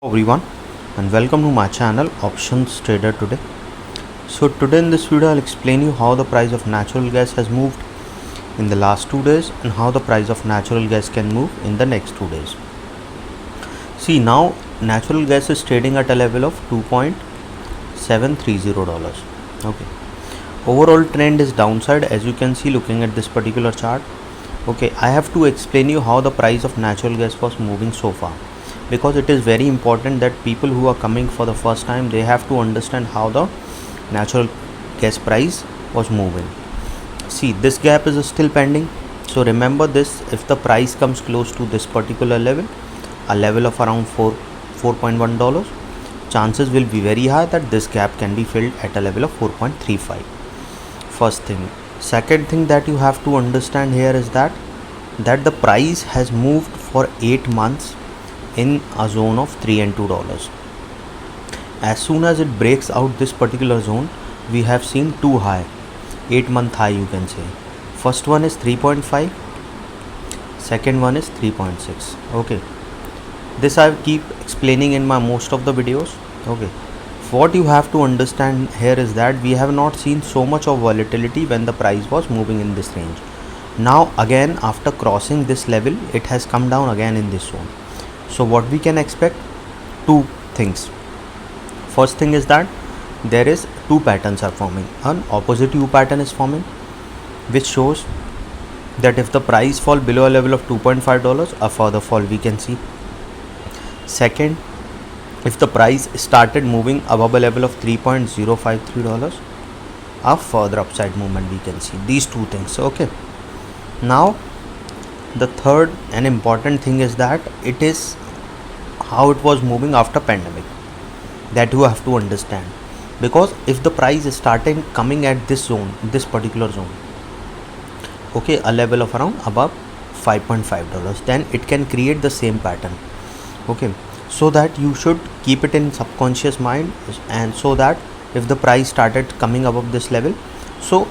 Everyone, and welcome to my channel Options Trader today. So today in this video I'll explain you how the price of natural gas has moved in the last 2 days and how the price of natural gas can move in the next 2 days. See, now natural gas is trading at a level of $2.730. Okay, overall trend is downside, as you can see looking at this particular chart. Okay, I have to explain you how the price of natural gas was moving so far, because it is very important that people who are coming for the first time, they have to understand how the natural gas price was moving. See, this gap is still pending, so remember this: if the price comes close to this particular level, a level of around $4.1, chances will be very high that this gap can be filled at a level of 4.35. First thing. Second thing that you have to understand here is that the price has moved for 8 months in a zone of $3 and $2. As soon as it breaks out this particular zone, we have seen two high, 8-month high you can say. First one is 3.5, second one is 3.6. okay, this I keep explaining in my most of the videos. Okay, what you have to understand here is that we have not seen so much of volatility when the price was moving in this range. Now again, after crossing this level, it has come down again in this zone. So what we can expect? Two things. First thing is that there is two patterns are forming. An opposite U pattern is forming, which shows that if the price fall below a level of $2.5, a further fall we can see. Second, if the price started moving above a level of $3.053, a further upside movement we can see. These two things. Okay, now the third and important thing is that it is how it was moving after pandemic, that you have to understand. Because if the price is starting coming at this zone, this particular zone, okay, a level of around above $5.5, then it can create the same pattern. Okay, so that you should keep it in subconscious mind, and so that if the price started coming above this level, so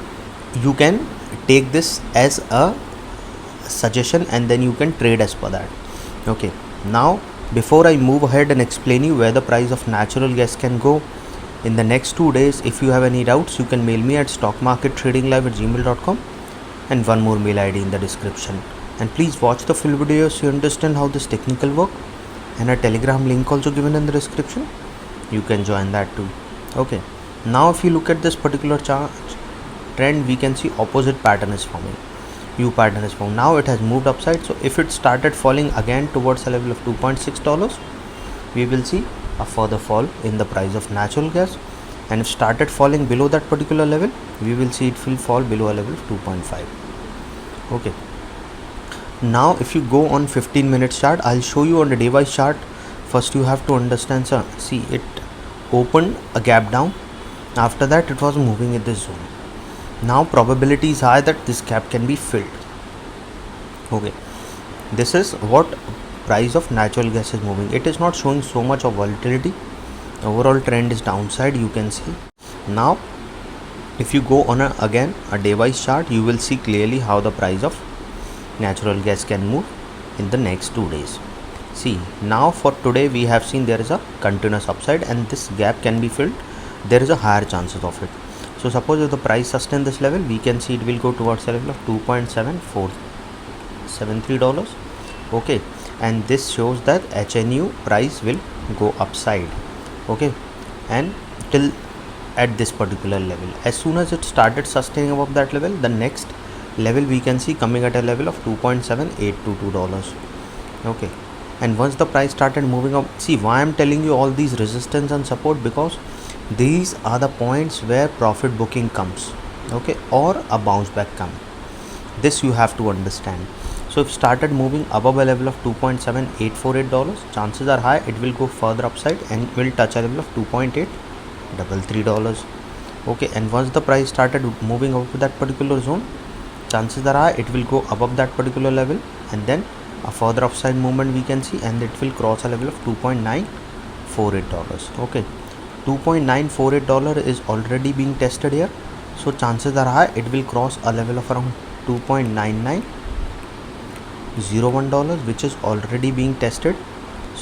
you can take this as a suggestion and then you can trade as per that. Okay, now before I move ahead and explain you where the price of natural gas can go in the next 2 days, if you have any doubts, you can mail me at stockmarkettradinglive@gmail.com, and one more mail ID in the description. And please watch the full video so you understand how this technical work, and a telegram link also given in the description, you can join that too. Okay, now if you look at this particular chart trend, we can see opposite pattern is forming. U pattern is formed. Now it has moved upside, so if it started falling again towards a level of $2.6, we will see a further fall in the price of natural gas, and if started falling below that particular level, we will see it will fall below a level of 2.5. okay, now if you go on 15-minute chart, I'll show you on the day wise chart. First you have to understand, sir, see, it opened a gap down, after that it was moving in this zone. Now probability is high that this gap can be filled. Okay, this is what price of natural gas is moving. It is not showing so much of volatility. Overall trend is downside, you can see. Now if you go on again a day wise chart, you will see clearly how the price of natural gas can move in the next 2 days. See, now for today we have seen there is a continuous upside and this gap can be filled. There is a higher chances of it. So suppose if the price sustain this level, we can see it will go towards a level of $2.7473. okay, and this shows that HNU price will go upside. Okay, and till at this particular level, as soon as it started sustaining above that level, the next level we can see coming at a level of $2.7822. okay, and once the price started moving up, see why I'm telling you all these resistance and support, because these are the points where profit booking comes, okay, or a bounce back come. This you have to understand. So if started moving above a level of $2.7848, chances are high it will go further upside and will touch a level of $2.833. okay, and once the price started moving up to that particular zone, chances are high it will go above that particular level, and then a further upside movement we can see, and it will cross a level of $2.948. okay, $2.948 is already being tested here, so chances are high it will cross a level of around $2.9901, which is already being tested.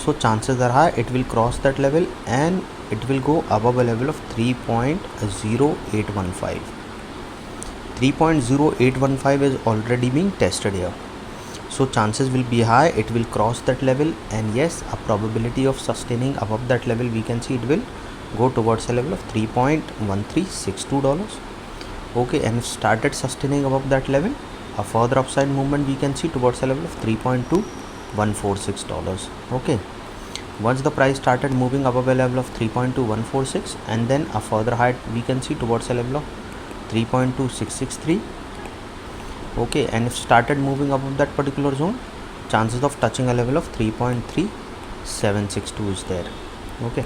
so chances are high it will cross that level and it will go above a level of 3.0815. 3.0815 is already being tested here, so chances will be high it will cross that level, and yes, a probability of sustaining above that level, we can see it will go towards a level of $3.1362. Okay, and if started sustaining above that level, a further upside movement we can see towards a level of $3.2146. Okay, once the price started moving above a level of 3.2146, and then a further height we can see towards a level of 3.2663. okay, and if started moving above that particular zone, chances of touching a level of 3.3762 is there. Okay,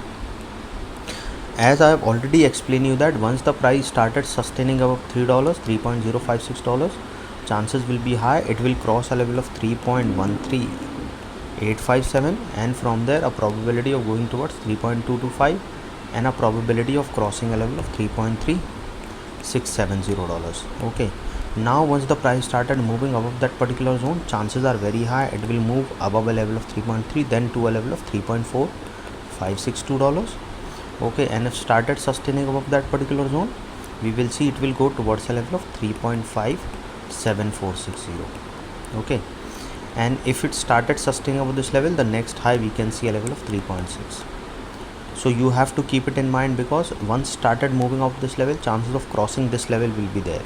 as I have already explained you that once the price started sustaining above $3, $3.056, chances will be high it will cross a level of 3.13857, and from there a probability of going towards 3.225 and a probability of crossing a level of $3.3670. okay, now once the price started moving above that particular zone, chances are very high it will move above a level of 3.3, then to a level of $3.4562. okay, and if started sustaining above that particular zone, we will see it will go towards a level of 3.57460. okay, and if it started sustaining above this level, the next high we can see a level of 3.6. so you have to keep it in mind, because once started moving up this level, chances of crossing this level will be there.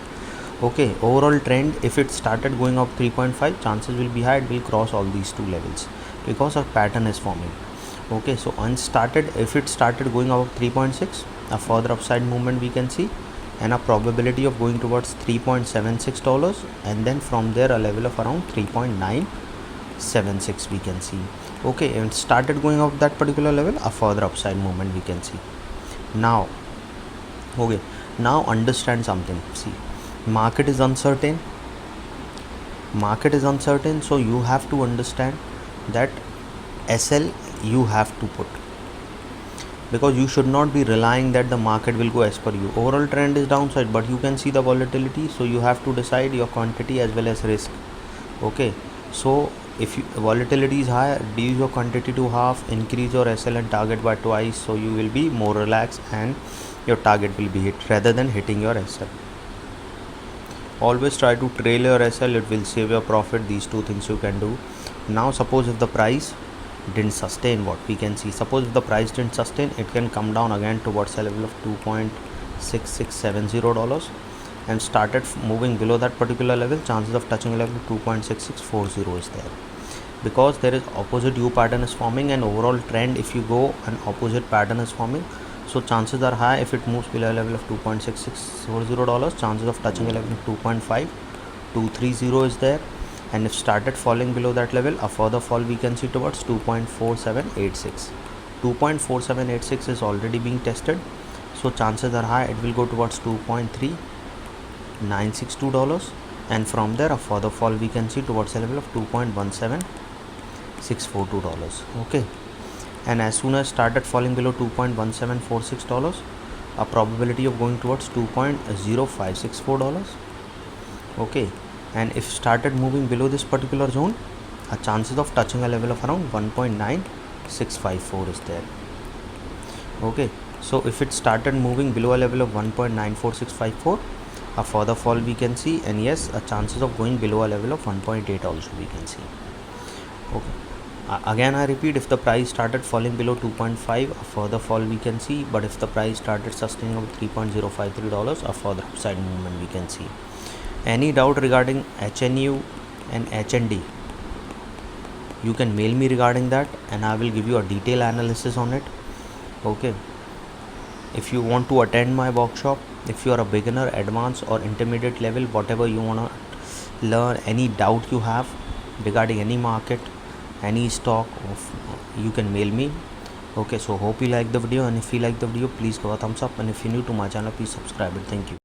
okay, overall trend, if it started going up 3.5, chances will be high it will cross all these two levels because a pattern is forming. okay, so if it started going above 3.6, a further upside movement we can see, and a probability of going towards $3.76, and then from there a level of around 3.976 we can see. okay, and started going up that particular level, a further upside movement we can see. Now okay, now understand something. See, market is uncertain, so you have to understand that SL you have to put, because you should not be relying that the market will go as per you. Overall trend is downside, but you can see the volatility, so you have to decide your quantity as well as risk. okay, so if volatility is high, reduce your quantity to half, increase your SL and target by twice, so you will be more relaxed and your target will be hit rather than hitting your SL. Always try to trail your SL, it will save your profit. These two things you can do. Now suppose if the price didn't sustain, what we can see, suppose if the price didn't sustain, it can come down again towards a level of $2.6670 and started moving below that particular level, chances of touching a level of 2.6640 is there, because there is opposite U pattern is forming, and overall trend, if you go an opposite pattern is forming, so chances are high if it moves below a level of $2.6640, chances of touching a level of 2.5230 is there, and if started falling below that level, a further fall we can see towards 2.4786. 2.4786 is already being tested, so chances are high it will go towards $2.3962, and from there a further fall we can see towards a level of $2.17642. okay, and as soon as started falling below $2.1746, a probability of going towards $2.0564. okay, and if started moving below this particular zone, a chances of touching a level of around 1.9654 is there. okay, so if it started moving below a level of 1.94654, a further fall we can see, and yes, a chances of going below a level of 1.8 also we can see. okay, again I repeat, if the price started falling below 2.5, a further fall we can see, but if the price started sustaining of $3.053, a further upside movement we can see. Any doubt regarding HNU and HND, you can mail me regarding that and I will give you a detailed analysis on it. okay, if you want to attend my workshop, if you are a beginner, advanced or intermediate level, whatever you want to learn, any doubt you have regarding any market, any stock, you can mail me. okay, so hope you like the video, and if you like the video, please give a thumbs up, and if you're new to my channel, please subscribe it. Thank you.